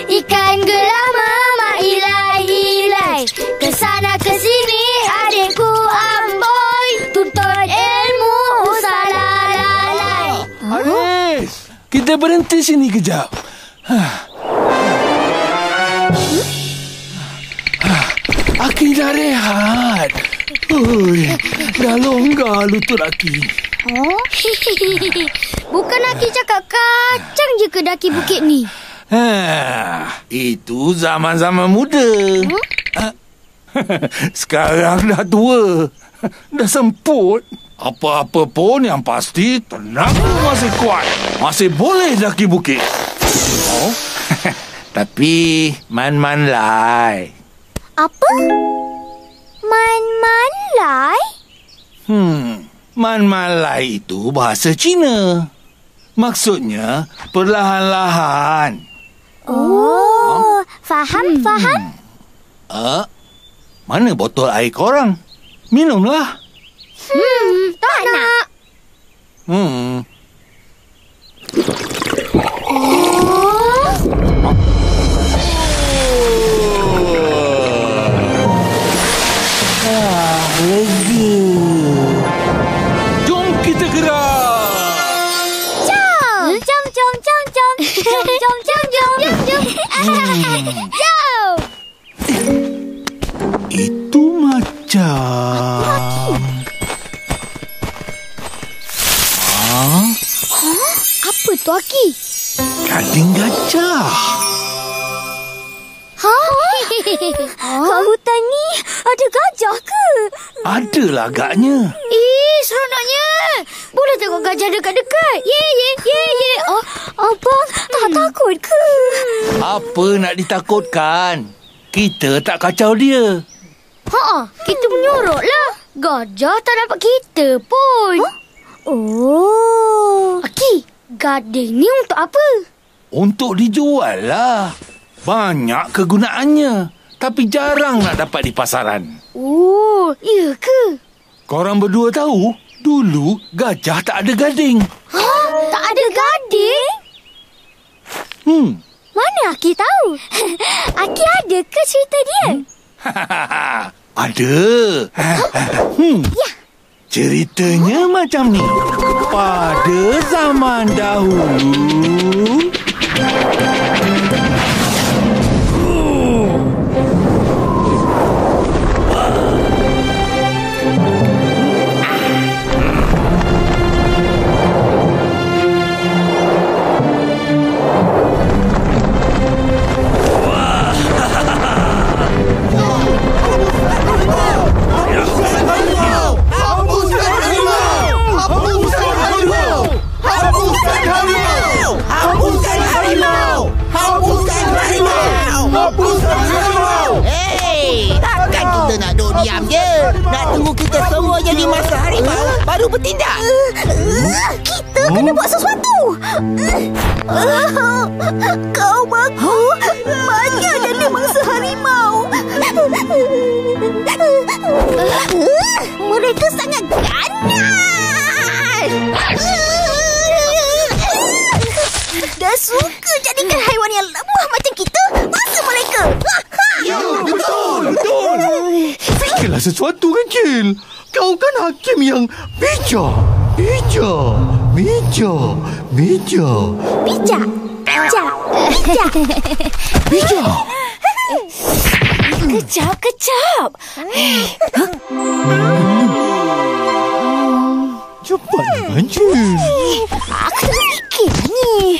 Ikan geram ilai-ilai, kesana kesini adikku amboi, tuntut ilmu salalai. Anis, kita berhenti sini kejap. Aki dah rehat. Ui, dah longgar lutut Aki. Bukan Aki cakap kacang je ke daki bukit ni? Itu zaman-zaman muda. Sekarang dah tua. Dah semput. Apa-apa pun yang pasti tenaga masih kuat. Masih boleh daki bukit. Tapi man-man lai. Apa? Man-man lai? Man-man lai itu bahasa Cina. Maksudnya perlahan-lahan. Oh, faham. Mana botol air korang? Minumlah. Tak nak. Lega. Jom kita gerak. Jom. Itu macam... Apa tu, Aki? Gading gajah. Kat hutan ni ada gajah ke? Adalah agaknya. Seronoknya. Boleh tengok gajah dekat-dekat. Ye. Abang tak takut ke? Apa nak ditakutkan? Kita tak kacau dia. Kita menyorok lah. Gajah tak dapat kita pun. Aki, gading ni untuk apa? Untuk dijual lah. Banyak kegunaannya. Tapi jarang nak dapat di pasaran. Ya ke? Korang berdua tahu, dulu gajah tak ada gading. Tak ada gading? Mana Aki tahu? Aki ada ke cerita dia? Ada. Ya. Ceritanya macam ni. Pada zaman dahulu... Diam je. Nak tunggu kita semua jadi masa harimau baru bertindak. Kita kena buat sesuatu. Kau baku banyak jadi mangsa harimau. Mereka sangat ganas. Dah suka jadikan haiwan yang lemah macam kita mangsa mereka. Ya, betul. Fikirlah sesuatu, kecil. Kau kan hakim yang bijak. Kecap. Cepat Cil. Aku fikir ni.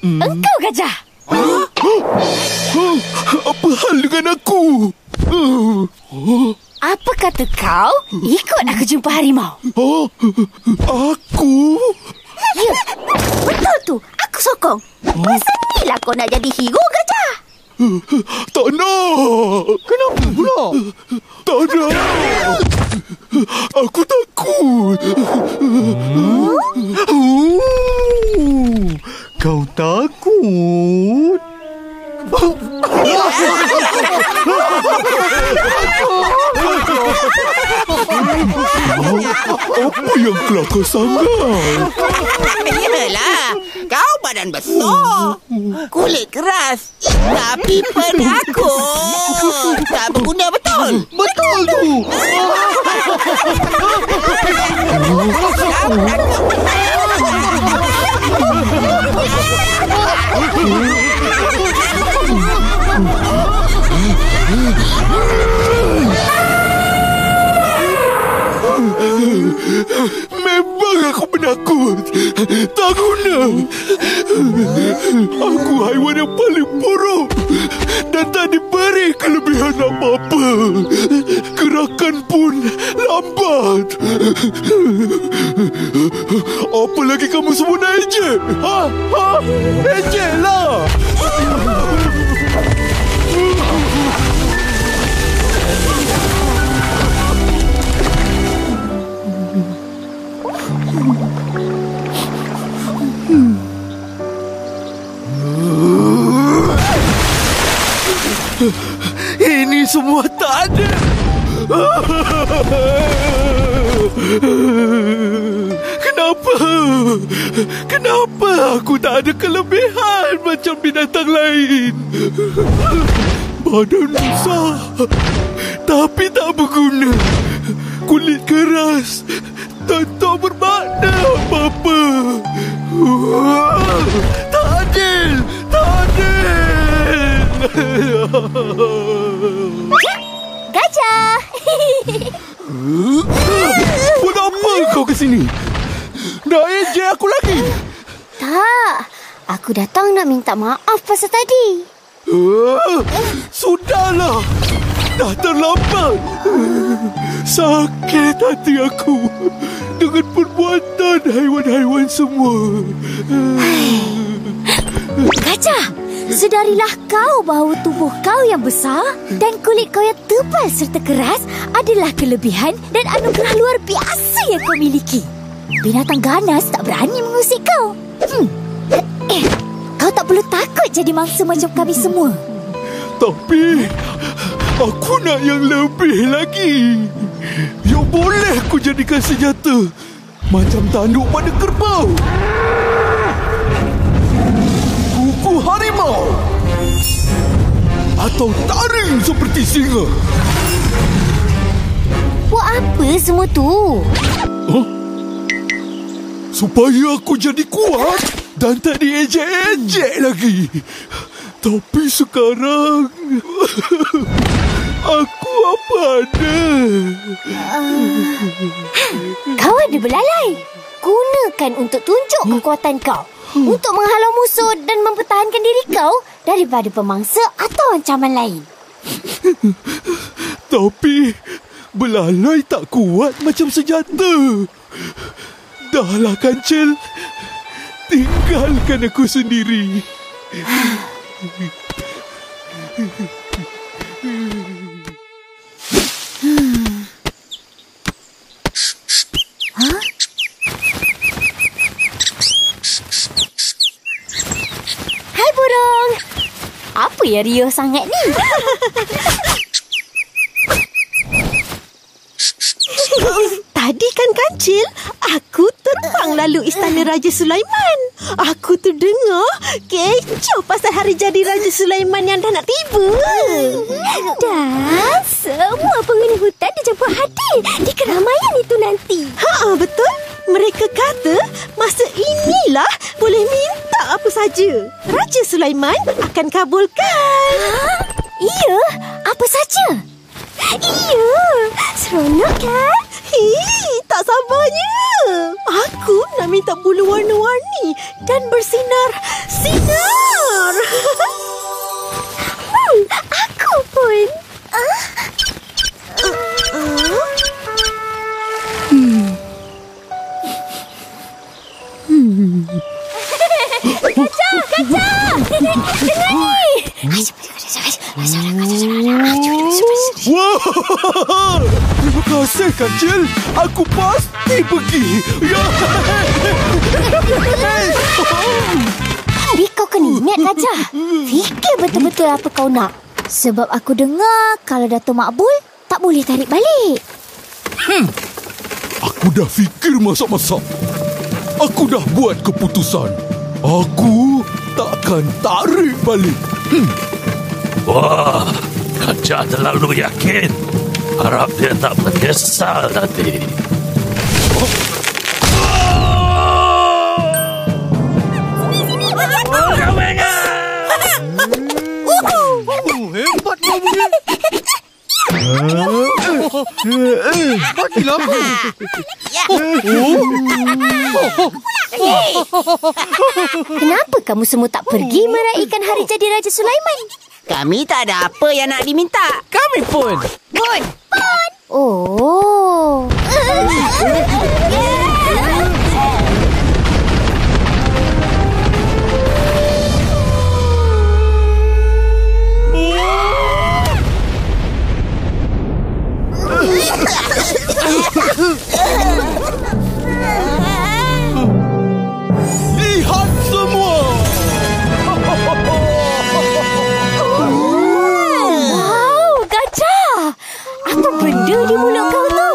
Engkau gajah. Apa hal dengan aku? Apa kata kau ikut aku jumpa harimau? Aku? Ya, betul tu. Aku sokong. Pastilah kau nak jadi hero gajah. Tak nak. Kenapa pula? Tak nak. Aku takut. Kau takut? Apa yang kelakar sangat? Yelah, kau badan besar, kulit keras, tapi penakut. Tak berguna betul. Betul tu. Memang aku penakut. Tak guna. Aku haiwan yang paling buruk dan tak diberi kelebihan apa-apa. Gerakan pun lambat. Apa lagi kamu semua nak ejek? Ejek lah. Ini semua tak ada. Kenapa aku tak ada kelebihan macam binatang lain? Badan besar, tapi tak berguna. Kulit keras, tak bermakna apa-apa. Tak adil, tak adil. Gajah. Buat apa kau ke sini? Nak ejek aku lagi? Tak, aku datang nak minta maaf pasal tadi. Sudahlah. Dah terlambat. Sakit hati aku dengan perbuatan haiwan-haiwan semua. Gajah, sedarilah kau bahawa tubuh kau yang besar dan kulit kau yang tebal serta keras adalah kelebihan dan anugerah luar biasa yang kau miliki. Binatang ganas tak berani mengusik kau. Kau tak perlu takut jadi mangsa macam kami semua. Tapi aku nak yang lebih lagi. Yang boleh aku jadikan senjata macam tanduk pada kerbau, kuku harimau, atau taring seperti singa. Buat apa semua tu? Supaya aku jadi kuat dan tak diejek-ejek lagi. Tapi sekarang aku apa ada? Kau ada belalai. Gunakan untuk tunjuk kekuatan kau, untuk menghalau musuh dan mempertahankan diri kau daripada pemangsa atau ancaman lain. Tapi belalai tak kuat macam senjata. Dahlah Kancil, tinggalkan aku sendiri. Hai burung. Apa yang riuh sangat ni? Tadi kan Kancil, aku terbang lalu istana Raja Sulaiman. Aku terdengar kecoh pasal hari jadi Raja Sulaiman yang dah nak tiba. Dan semua penghuni hutan dijemput hadir di keramaian itu nanti. Betul. Mereka kata masa inilah boleh minta apa saja. Raja Sulaiman akan kabulkan. Iya, apa saja? Iya, seronok kan? Tak sabarnya. Aku nak minta bulu warna-warni dan bersinar-sinar. Aku pun. Kacang! Dengar ni! Wah! Terima kasih Kancil. Aku pasti pergi. Ya. Tapi kau kena ingat Gajah. Fikir betul-betul apa kau nak. Sebab aku dengar kalau Dato' Makbul tak boleh tarik balik. Aku dah fikir masak-masak. Aku dah buat keputusan. Aku takkan tarik balik. Wah, Gajah terlalu yakin. Harap dia tak menyesal nanti. Hebat kau punya. Bagilah aku. Kenapa kamu semua tak pergi meraihkan hari jadi Raja Sulaiman? Kami tak ada apa yang nak diminta. Kami pun. Oh. Lihat semua. Wow, gajah. Apa benda di mulut kau tu?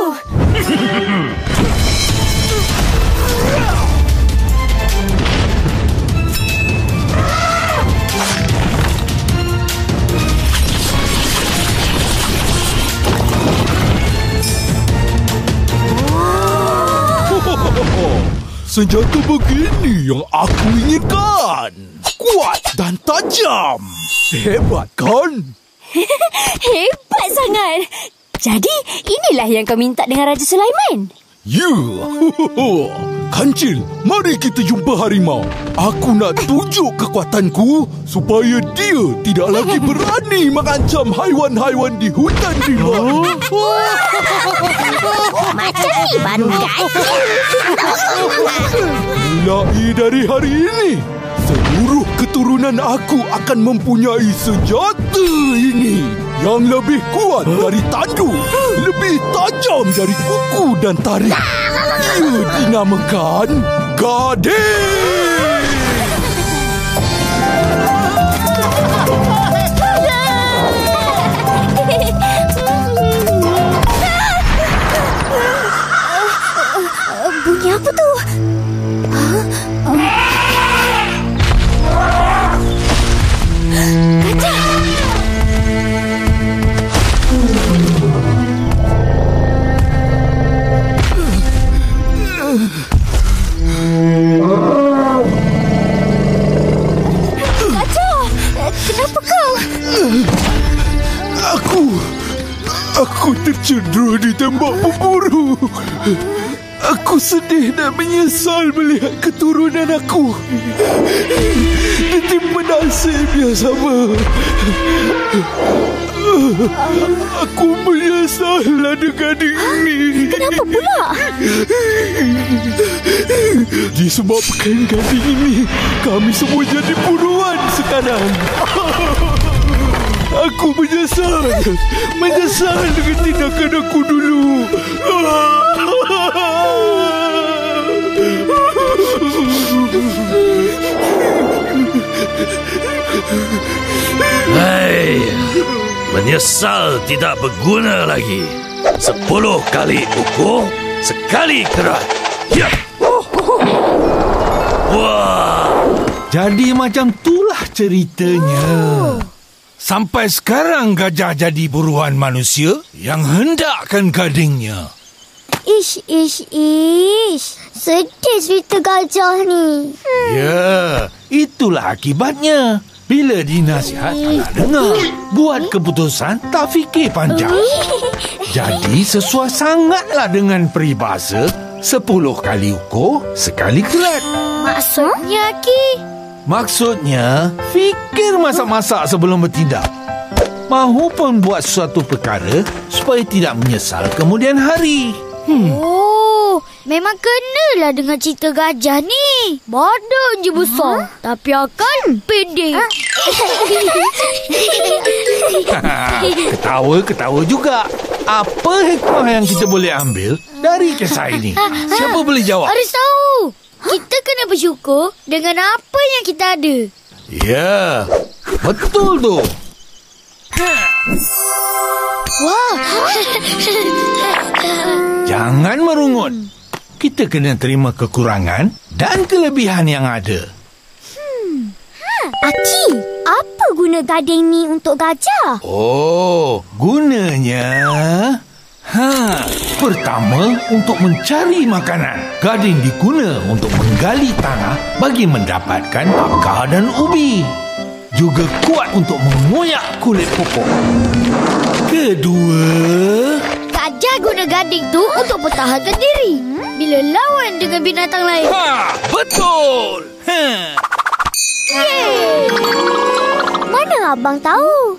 Senjata begini yang aku inginkan. Kuat dan tajam. Hebat kan? Hebat sangat. Jadi, inilah yang kau minta dengan Raja Sulaiman. Ya. Kancil, mari kita jumpa harimau. Aku nak tunjuk kekuatanku supaya dia tidak lagi berani mengancam haiwan-haiwan di hutan rimba. Macam ni baru gajah. Mulai dari hari ini, seluruh keturunan aku akan mempunyai senjata ini yang lebih kuat dari tanduk, lebih tajam dari kuku dan taring. Ia dinamakan Gading. Bunyi apa tu? Gajah! Kenapa kau? Aku tercedera ditembak pemburu. Aku sedih dan menyesal melihat keturunan aku ditimpa nasib yang sama. Aku menyesal ada gading ini. Kenapa pula? Disebabkan gading ini, kami semua jadi buruan sekarang. Aku menyesal dengan tindakan aku dulu. Hei, menyesal tidak berguna lagi. 10 kali ukur, sekali kerat. Ya. Wah. Jadi macam itulah ceritanya. Sampai sekarang gajah jadi buruan manusia yang hendakkan gadingnya. Ish. Sedih cerita gajah ni. Ya, itulah akibatnya. Bila dinasihat tak nak dengar. Buat keputusan tak fikir panjang. Jadi sesuai sangatlah dengan peribahasa 10 kali ukur, sekali kerat. Maksudnya, Ki? Maksudnya, fikir masak-masak sebelum bertindak. Mahu pun buat sesuatu perkara supaya tidak menyesal kemudian hari. Oh, memang kenalah dengan cerita gajah ni. Badan je besar, tapi akal pendek. Ketawa juga. Apa hikmah yang kita boleh ambil dari kisah ini? Siapa boleh jawab? Harus tahu. Kita kena bersyukur dengan apa yang kita ada. Ya, betul tu. Wah. Jangan merungut. Kita kena terima kekurangan dan kelebihan yang ada. Aki, apa guna gading ni untuk gajah? Oh, gunanya... Pertama, untuk mencari makanan. Gading diguna untuk menggali tanah bagi mendapatkan akar dan ubi. Juga kuat untuk mengoyak kulit pokok. Kedua... Gajah guna gading tu untuk pertahankan diri bila lawan dengan binatang lain. Betul! Mana abang tahu?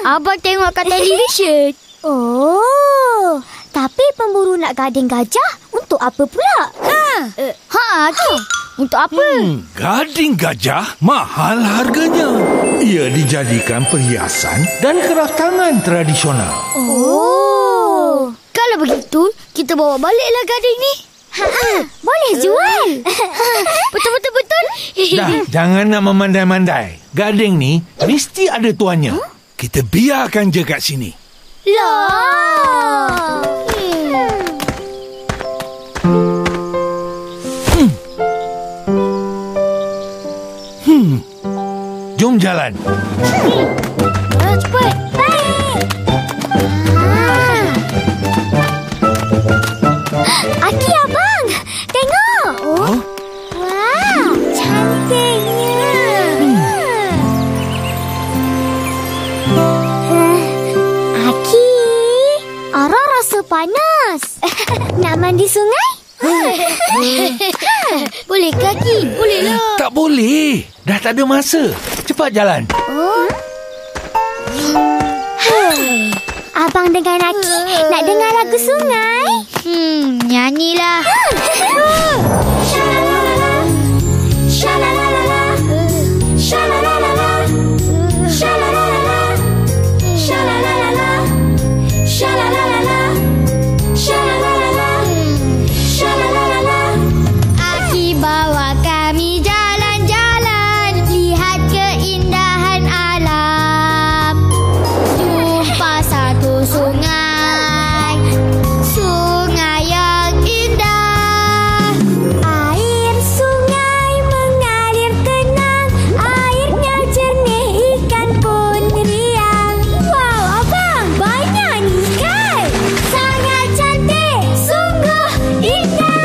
Abang tengok kat televisyen. Oh, tapi pemburu nak gading gajah untuk apa pula? Aki, untuk apa? Gading gajah mahal harganya. Ia dijadikan perhiasan dan keraftangan tradisional. Oh, Kalau begitu, kita bawa baliklah gading ni. boleh jual. Betul. Dah, jangan nak memandai-mandai. Gading ni mesti ada tuannya. Kita biarkan je kat sini. Lah. Jom jalan. Cepat. Aki, abang. Tengok. Wah, cantiknya. Aki, Ara rasa panas. Nak mandi sungai? Boleh kaki? Bolehlah. Tak boleh. Dah tak ada masa. Cepat jalan. Abang dengan Aki nak dengar lagu sungai? Nyanyilah. Sha-la-la-la-la, sha-la-la-la-la, sha-la-la-la-la, sha-la-la-la-la, sha-la-la-la-la, sha-la-la-la-la, sha-la-la-la-la, sha-la-la-la-la. Aki bawa kami jalan-jalan, lihat keindahan alam. Jumpa satu sungai, sungai yang indah. Air sungai mengalir tenang, airnya jernih, ikan pun riang. Wow, abang, banyak ni ikan. Sangat cantik, sungguh indah.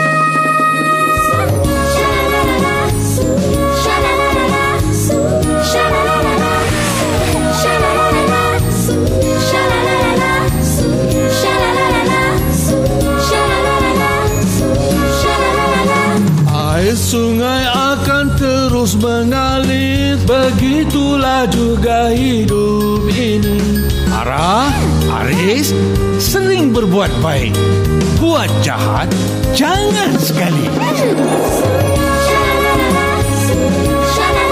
Sha-la-la-la, sha-la-la-la, sha-la-la-la, sha-la-la-la, sha-la-la-la, sha-la-la-la, sha-la-la-la, sha-la-la-la. Air sungai akan terus mengalir. Begitulah juga hidup ini. Ara, Aris sering berbuat baik. Buat jahat, jangan sekali. Sha-la-la-la, sha-la-la-la.